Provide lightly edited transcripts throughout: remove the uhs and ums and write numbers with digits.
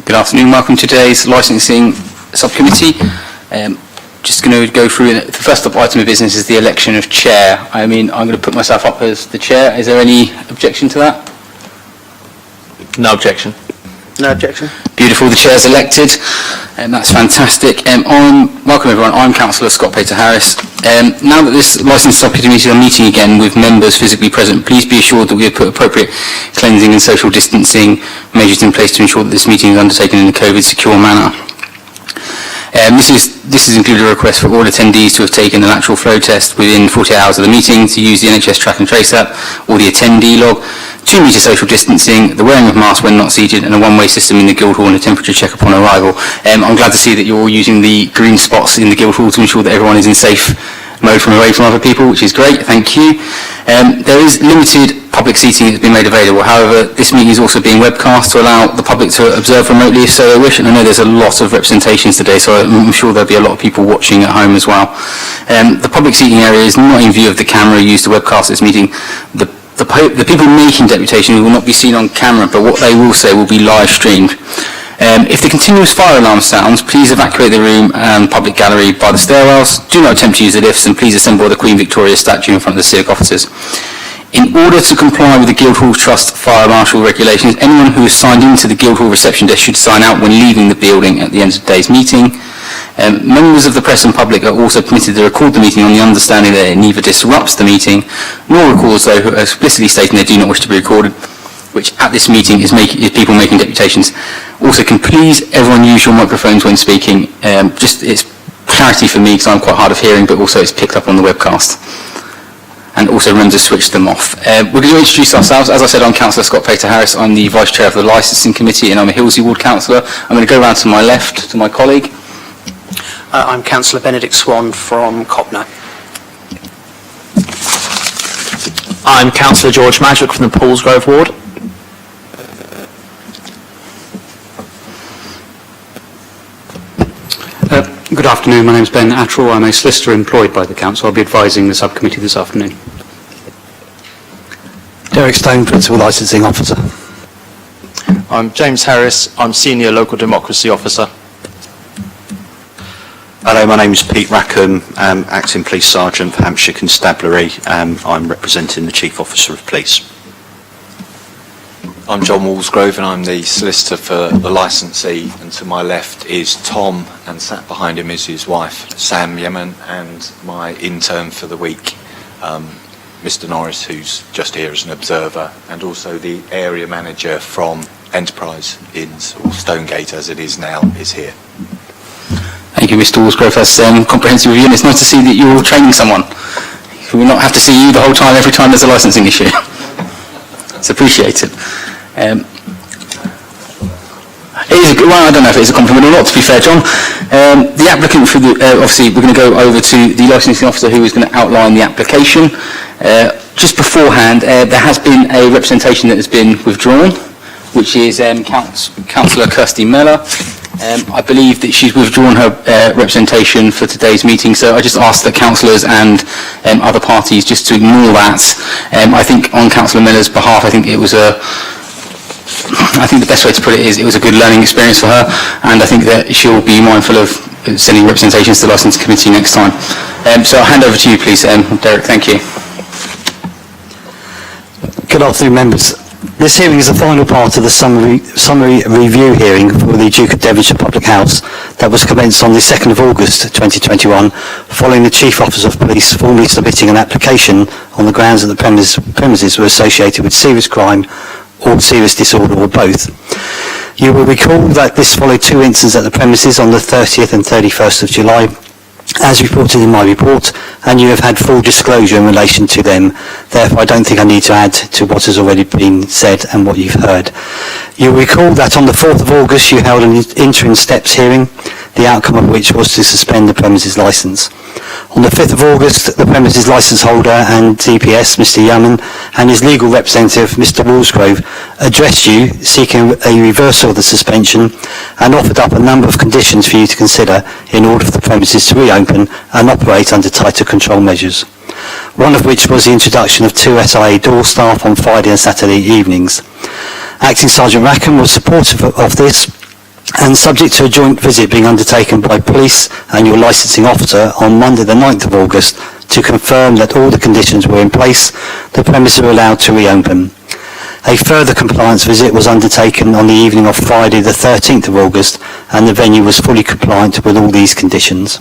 Good afternoon. Welcome to today's licensing subcommittee. Just going to go through the first item of business is the election of chair. I'm going to put myself up as the chair. Is there any objection to that? No objection. No objection. Beautiful. The chair is elected, and that's fantastic. Welcome everyone. I'm Councillor Scott Pater-Harris. Now that this licensing subcommittee are meeting again with members physically present, please be assured that we have put appropriate cleansing and social distancing measures in place to ensure that this meeting is undertaken in a COVID-secure manner. This has included a request for all attendees to have taken a lateral flow test within 48 hours of the meeting, to use the NHS Track and Trace app or the attendee log, 2 metre social distancing, the wearing of masks when not seated, and a one-way system in the Guildhall and a temperature check upon arrival. I'm glad to see that you're all using the green spots in the Guildhall to ensure that everyone is in safe mode from away from other people, which is great. Thank you. There is limited public seating that's been made available. However, this meeting is also being webcast to allow the public to observe remotely if so they wish, and I know there's a lot of representations today, so I'm sure there'll be a lot of people watching at home as well. The public seating area is not in view of the camera used to webcast this meeting. The people making deputation will not be seen on camera, but what they will say will be live streamed. If the continuous fire alarm sounds, please evacuate the room and public gallery by the stairwells. Do not attempt to use the lifts, and please assemble the Queen Victoria statue in front of the civic officers. In order to comply with the Guildhall Trust Fire Marshal regulations, anyone who is signed into the Guildhall reception desk should sign out when leaving the building at the end of today's meeting. Members of the press and public are also permitted to record the meeting on the understanding that it neither disrupts the meeting nor records those who are explicitly stating they do not wish to be recorded, which at this meeting is people making deputations. Also, can please everyone use your microphones when speaking? It's clarity for me because I'm quite hard of hearing, but also it's picked up on the webcast. And also remember to switch them off. We're going to introduce ourselves. As I said, I'm Councillor Scott Pater-Harris. I'm the Vice Chair of the Licensing Committee, and I'm a Hillsey Ward Councillor. I'm going to go round to my left to my colleague. I'm Councillor Benedict Swan from Copner. I'm Councillor George Madrick from the Paulsgrove Ward. Good afternoon, my name is Ben Attrell. I'm a solicitor employed by the Council. I'll be advising the subcommittee this afternoon. Derek Stone, Principal Licensing Officer. I'm James Harris. I'm Senior Local Democracy Officer. Hello, my name is Pete Rackham, Acting Police Sergeant for Hampshire Constabulary. I'm representing the Chief Officer of Police. I'm John Walsgrove and I'm the solicitor for the licensee, and to my left is Tom, and sat behind him is his wife Sam Yemen, and my intern for the week, Mr Norris, who's just here as an observer, and also the area manager from Enterprise Inns, or Stonegate as it is now, is here. Thank you, Mr Walsgrove. That's comprehensive review, and it's nice to see that you're training someone. We will not have to see you the whole time every time there's a licensing issue. It's appreciated. It is I don't know if it's a compliment or not, to be fair, John. The applicant for the, obviously we're going to go over to the licensing officer who is going to outline the application. Just beforehand, there has been a representation that has been withdrawn, which is Councillor Kirsty Meller. I believe that she's withdrawn her representation for today's meeting, so I just ask the councillors and other parties just to ignore that. I think on Councillor Miller's behalf, I think the best way to put it is it was a good learning experience for her, and I think that she'll be mindful of sending representations to the licensing committee next time. So I'll hand over to you, please, Derek. Thank you. Good afternoon, members. This hearing is the final part of the summary review hearing for the Duke of Devonshire Public House that was commenced on the 2nd of August 2021, following the Chief Officer of Police formally submitting an application on the grounds that the premises were associated with serious crime or serious disorder, or both. You will recall that this followed 2 incidents at the premises on the 30th and 31st of July, as reported in my report, and you have had full disclosure in relation to them. Therefore, I don't think I need to add to what has already been said and what you've heard. You'll recall that on the 4th of August you held an interim steps hearing, the outcome of which was to suspend the premises licence. On the 5th of August, the premises licence holder and DPS, Mr Yemen, and his legal representative, Mr Walsgrove, addressed you seeking a reversal of the suspension and offered up a number of conditions for you to consider in order for the premises to reopen and operate under tighter control measures. One of which was the introduction of 2 SIA door staff on Friday and Saturday evenings. Acting Sergeant Rackham was supportive of this and subject to a joint visit being undertaken by police and your licensing officer on Monday the 9th of August to confirm that all the conditions were in place, the premises were allowed to reopen. A further compliance visit was undertaken on the evening of Friday the 13th of August, and the venue was fully compliant with all these conditions.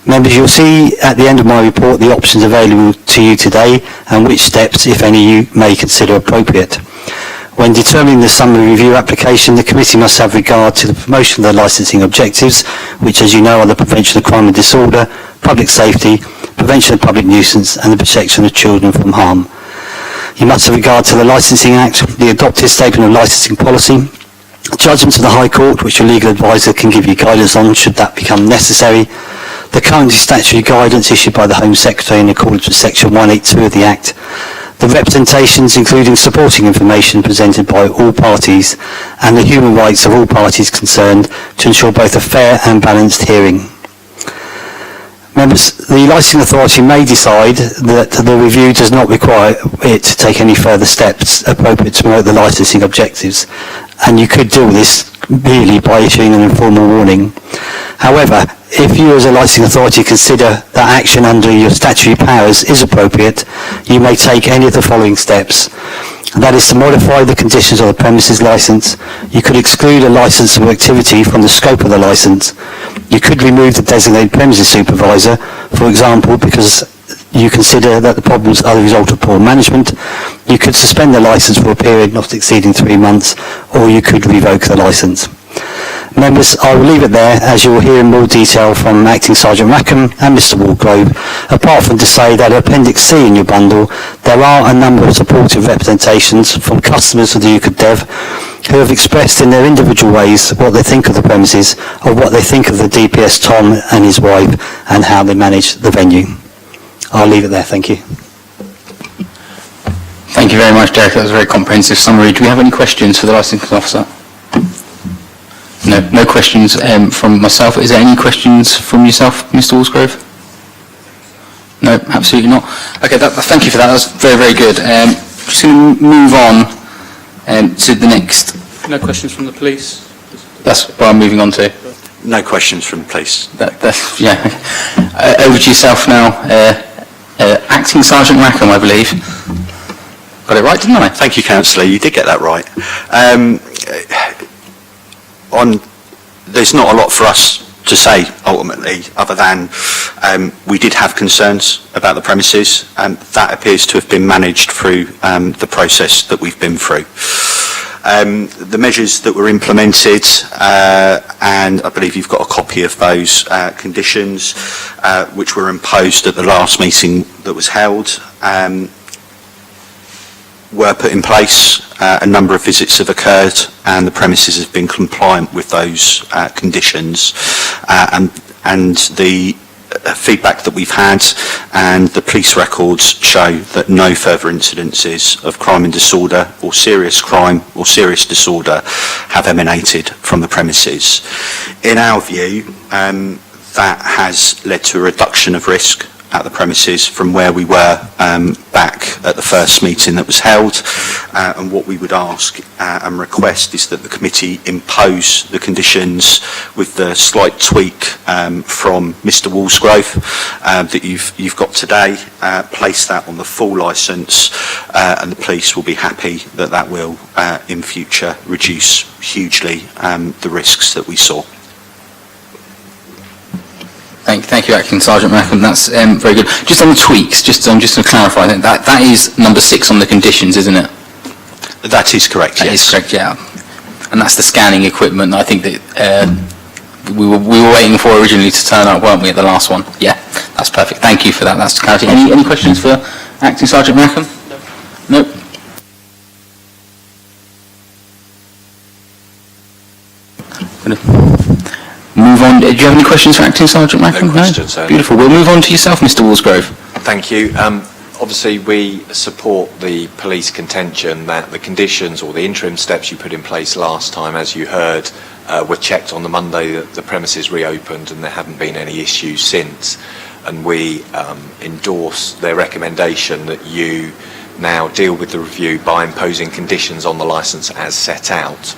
Members, you'll see at the end of my report the options available to you today and which steps, if any, you may consider appropriate. When determining the summary review application, the committee must have regard to the promotion of the licensing objectives, which, as you know, are the prevention of crime and disorder, public safety, prevention of public nuisance and the protection of children from harm. You must have regard to the Licensing Act, the adopted statement of licensing policy, judgments of the High Court, which your legal advisor can give you guidance on should that become necessary, the current statutory guidance issued by the Home Secretary in accordance with Section 182 of the Act, the representations including supporting information presented by all parties, and the human rights of all parties concerned to ensure both a fair and balanced hearing. Members, the licensing authority may decide that the review does not require it to take any further steps appropriate to promote the licensing objectives, and you could do this merely by issuing an informal warning. However, if you as a licensing authority consider that action under your statutory powers is appropriate, you may take any of the following steps. And that is to modify the conditions of the premises licence. You could exclude a licence or activity from the scope of the licence. You could remove the designated premises supervisor, for example, because you consider that the problems are the result of poor management. You could suspend the licence for a period not exceeding 3 months, or you could revoke the licence. Members, I will leave it there, as you will hear in more detail from Acting Sergeant Rackham and Mr Walgrove, apart from to say that Appendix C in your bundle, there are a number of supportive representations from customers of the Duke of Dev who have expressed in their individual ways what they think of the premises, or what they think of the DPS Tom and his wife, and how they manage the venue. I'll leave it there, thank you. Thank you very much, Derek. That was a very comprehensive summary. Do we have any questions for the licensing officer? No questions from myself. Is there any questions from yourself, Mr. Walsgrove? No, absolutely not. Okay, thank you for that. That was very, very good. Just going to move on to the next. No questions from the police? That's what I'm moving on to. No questions from the police. That's yeah. Over to yourself now. Acting Sergeant Rackham, I believe. Got it right, didn't I? Thank you, Councillor. You did get that right. There's not a lot for us to say, ultimately, other than we did have concerns about the premises, and that appears to have been managed through the process that we've been through. The measures that were implemented, and I believe you've got a copy of those conditions, which were imposed at the last meeting that was held, were put in place. A number of visits have occurred, and the premises have been compliant with those conditions. And the feedback that we've had and the police records show that no further incidences of crime and disorder, or serious crime or serious disorder, have emanated from the premises. In our view, that has led to a reduction of risk at the premises from where we were back at the first meeting that was held, and what we would ask and request is that the committee impose the conditions with the slight tweak from Mr Walsgrove that you've got today, place that on the full licence, and the police will be happy that that will in future reduce hugely the risks that we saw. Thank you, Acting Sergeant Rackham. That's very good. Just on the tweaks, just to clarify, that is number 6 on the conditions, isn't it? That is correct, That yes. is correct, yeah. And that's the scanning equipment. I think that we were waiting for originally to turn up, weren't we, at the last one? Yeah, that's perfect. Thank you for that. That's clarity. Any questions for Acting Sergeant Rackham? No. Nope. Move on. Do you have any questions for Acting Sergeant Rackham? No questions, sir. Beautiful. We'll move on to yourself, Mr Walsgrove. Thank you. Obviously, we support the police contention that the conditions or the interim steps you put in place last time, as you heard, were checked on the Monday that the premises reopened, and there haven't been any issues since. And we endorse their recommendation that you now deal with the review by imposing conditions on the licence as set out.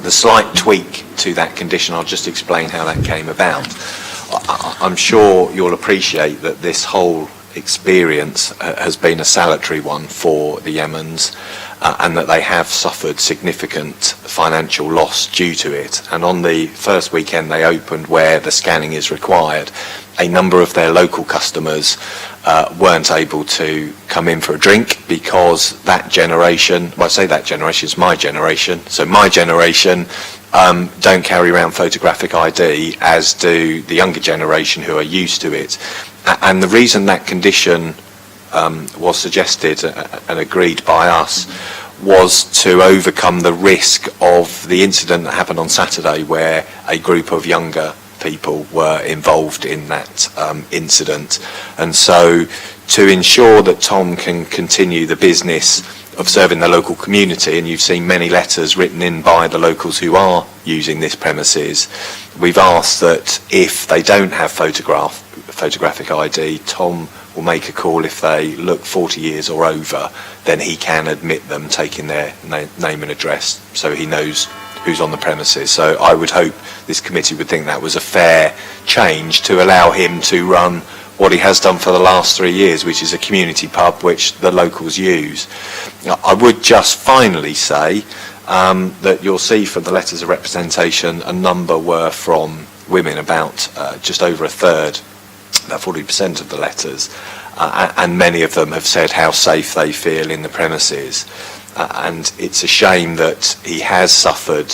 the slight tweak to that condition, I'll just explain how that came about. I'm sure you'll appreciate that this whole experience has been a salutary one for the Yemens, and that they have suffered significant financial loss due to it. And on the first weekend they opened, where the scanning is required, a number of their local customers weren't able to come in for a drink because that generation, well, I say that generation, it's my generation, so my generation don't carry around photographic ID, as do the younger generation who are used to it. And the reason that condition was suggested and agreed by us was to overcome the risk of the incident that happened on Saturday, where a group of younger people were involved in that incident. And so to ensure that Tom can continue the business of serving the local community, and you've seen many letters written in by the locals who are using this premises, we've asked that if they don't have photographic ID, Tom will make a call. If they look 40 years or over, then he can admit them, taking their name and address, so he knows who's on the premises. So I would hope this committee would think that was a fair change to allow him to run what he has done for the last 3 years, which is a community pub which the locals use. I would just finally say that you'll see from the letters of representation a number were from women, about just over a third, about 40% of the letters, and many of them have said how safe they feel in the premises. And it's a shame that he has suffered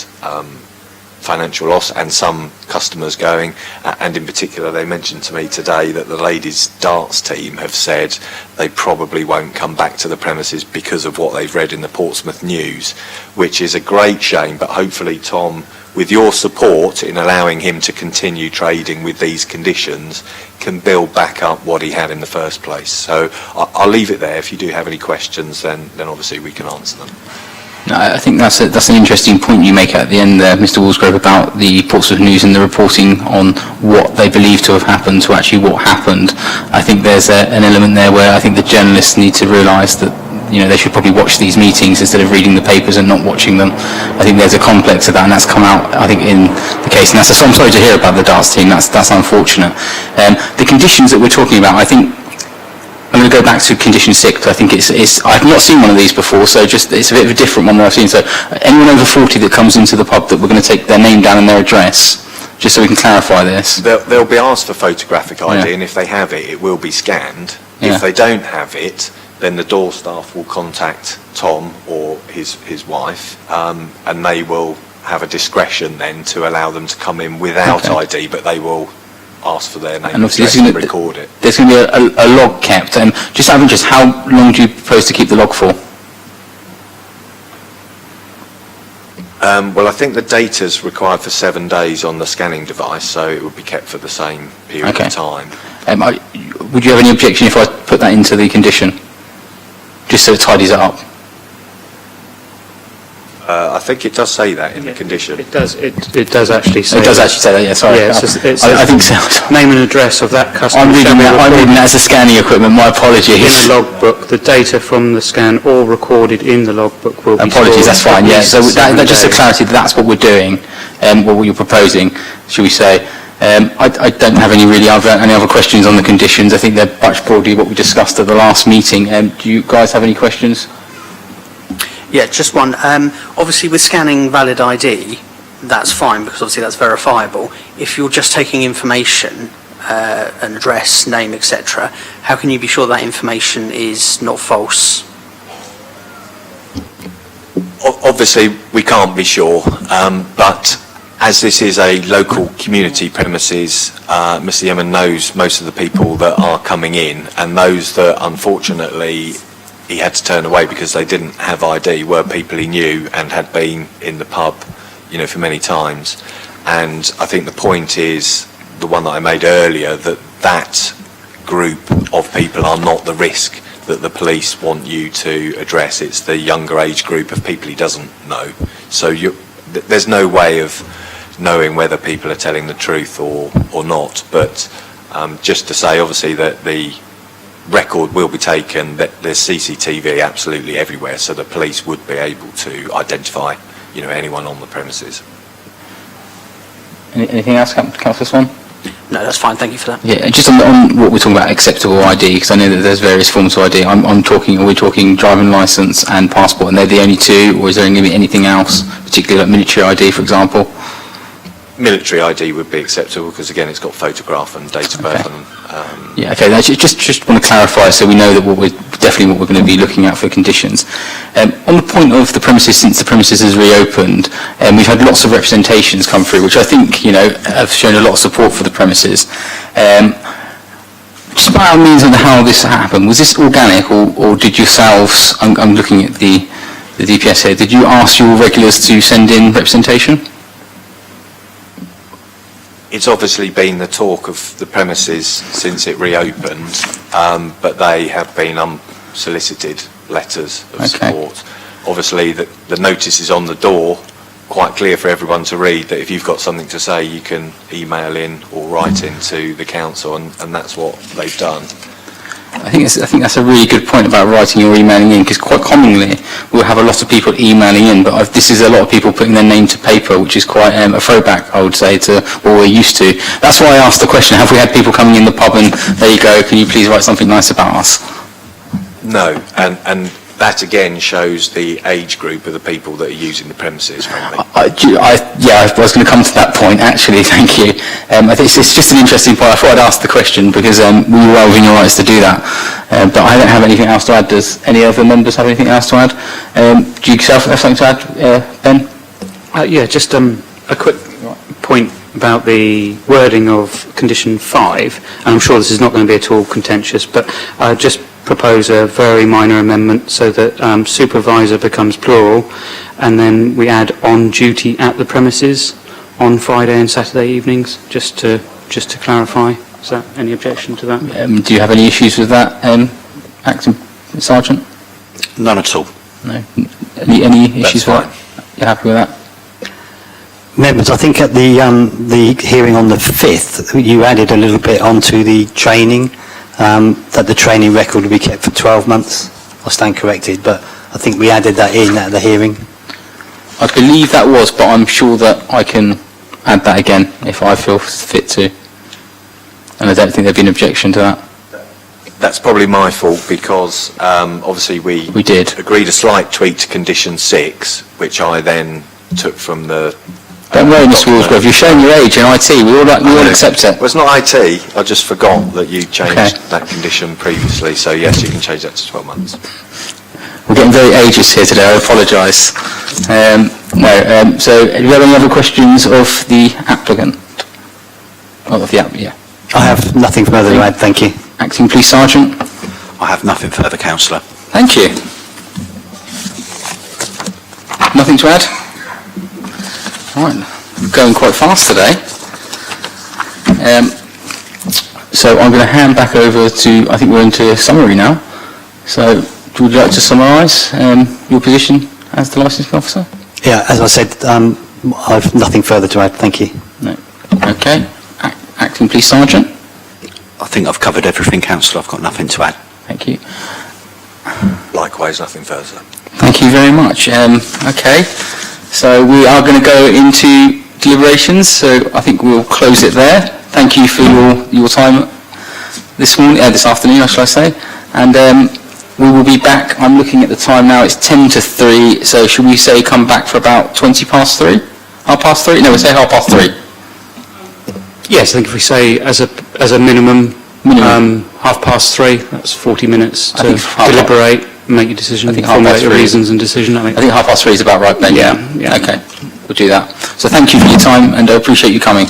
financial loss, and some customers going, and in particular they mentioned to me today that the ladies' darts team have said they probably won't come back to the premises because of what they've read in the Portsmouth News, which is a great shame. But hopefully, Tom, with your support in allowing him to continue trading with these conditions, can build back up what he had in the first place. So I'll leave it there. If you do have any questions, then obviously we can answer them. No, I think that's an interesting point you make at the end there, Mr. Walsgrove, about the Portsmouth News and the reporting on what they believe to have happened to actually what happened. I think there's an element there where I think the journalists need to realise that, you know, they should probably watch these meetings instead of reading the papers and not watching them. I think there's a complex of that, and that's come out, I think, in the case. And I'm sorry to hear about the darts team. That's unfortunate. The conditions that we're talking about, I think, I'm going to go back to condition 6, because I think I've not seen one of these before, so just it's a bit of a different one that I've seen. So anyone over 40 that comes into the pub, that we're going to take their name down and their address, just so we can clarify this. They'll be asked for photographic ID, Yeah. and if they have it, it will be scanned. Yeah. If they don't have it, then the door staff will contact Tom or his wife, and they will have a discretion then to allow them to come in without Okay. ID, but they will ask for their name And and obviously address and record it. there's going to be a log kept. Just out of interest, how long do you propose to keep the log for? Well, I think the data's required for 7 days on the scanning device, so it would be kept for the same period Okay. of time. Would you have any objection if I put that into the condition, just so it tidies it up? I think it does say that in the condition. It does actually say. It does actually say that, yeah, sorry. Yeah, I think so. Name and address of that customer. I'm reading that as a scanning equipment, my In apologies. the logbook, the data from the scan all recorded in the logbook will be Apologies, stored that's fine, at yeah. least So for 7 that just for days. clarity, that's what we're doing, what you're proposing, should we say. I don't have any other questions on the conditions. I think they're much broadly what we discussed at the last meeting. Do you guys have any questions? Yeah, just one. Obviously, with scanning valid ID, that's fine, because obviously that's verifiable. If you're just taking information, an address, name, etc., how can you be sure that information is not false? Obviously, we can't be sure, but as this is a local community premises, Mr. Yemen knows most of the people that are coming in, and those that unfortunately he had to turn away because they didn't have ID were people he knew and had been in the pub, you know, for many times. And I think the point is the one that I made earlier, that group of people are not the risk that the police want you to address. It's the younger age group of people he doesn't know. So there's no way of knowing whether people are telling the truth or not. But just to say, obviously, that the record will be taken, that there's CCTV absolutely everywhere, so the police would be able to identify anyone on the premises. Anything else, Councillor Swan? No, that's fine, thank you for that. Yeah, just on what we're talking about, acceptable ID, because I know that there's various forms of ID. We're talking driving licence and passport, and they're the only two, or is there going to be anything else, particularly like military ID, for example? Military ID would be acceptable because, again, it's got photograph and date of birth. Okay. And, Yeah, okay, that's just want to clarify so we know that what we're going to be looking at for conditions. On the point of the premises, since the premises has reopened, we've had lots of representations come through, which I think, have shown a lot of support for the premises. Just by our means on how this happened, was this organic or did yourselves, I'm looking at the DPS here, did you ask your regulars to send in representation? It's obviously been the talk of the premises since it reopened, but they have been unsolicited letters of support. Obviously, the notice is on the door, quite clear for everyone to read, that if you've got something to say, you can email in or write in to the council, and that's what they've done. I think that's a really good point about writing or emailing in, because quite commonly we'll have a lot of people emailing in, but this is a lot of people putting their name to paper, which is quite a throwback, I would say, to what we're used to. That's why I asked the question, have we had people coming in the pub and there you go, can you please write something nice about us? No, and that again shows the age group of the people that are using the premises, frankly. I was going to come to that point, actually, thank you. I think it's just an interesting point. I thought I'd ask the question because we were well within your rights to do that. But I don't have anything else to add. Does any other members have anything else to add? Do you yourself have something to add, Ben? Yeah, just a quick point about the wording of condition 5, and I'm sure this is not going to be at all contentious, but just propose a very minor amendment so that supervisor becomes plural, and then we add on duty at the premises on Friday and Saturday evenings, just to clarify. Is that any objection to that? Do you have any issues with that, Acting Sergeant? None at all. No. Any issues with that? You're happy with that? Members, I think at the hearing on the 5th, you added a little bit onto the training, that the training record will be kept for 12 months. I stand corrected, but I think we added that in at the hearing. I believe that was, but I'm sure that I can add that again if I feel fit to. And I don't think there'd be an objection to that. That's probably my fault because obviously we did agreed a slight tweak to condition 6, which I then took from the... Don't worry, Mr Walsgrove, you're showing your age in IT, we all accept it. Well, it's not IT, I just forgot that you changed that condition previously, so yes, you can change that to 12 months. We're getting very ageist here today, I apologise. So, do you have any other questions of the applicant? Yeah. I have nothing further to add, thank you. Acting Police Sergeant? I have nothing further, Councillor. Thank you. Nothing to add? Right, we're going quite fast today. So I'm going to hand back over to, I think we're into summary now. So, would you like to summarise your position as the licensing officer? Yeah, as I said, I have nothing further to add, thank you. No. Okay. Acting Police Sergeant? I think I've covered everything, Councillor. I've got nothing to add. Thank you. Likewise, nothing further. Thank you very much. Okay, so we are going to go into deliberations, so I think we'll close it there. Thank you for your time this afternoon, shall I say, and we will be back. I'm looking at the time now, it's 10 to 3, so should we say come back for about 20 past 3? Half past 3? No, we'll say half past 3. Yes, I think if we say as a minimum. 3:30, that's 40 minutes to deliberate, make your decision, formulate your reasons and decision. I think half past 3 is about right, Ben. Yeah. Okay, we'll do that. So thank you for your time and I appreciate you coming.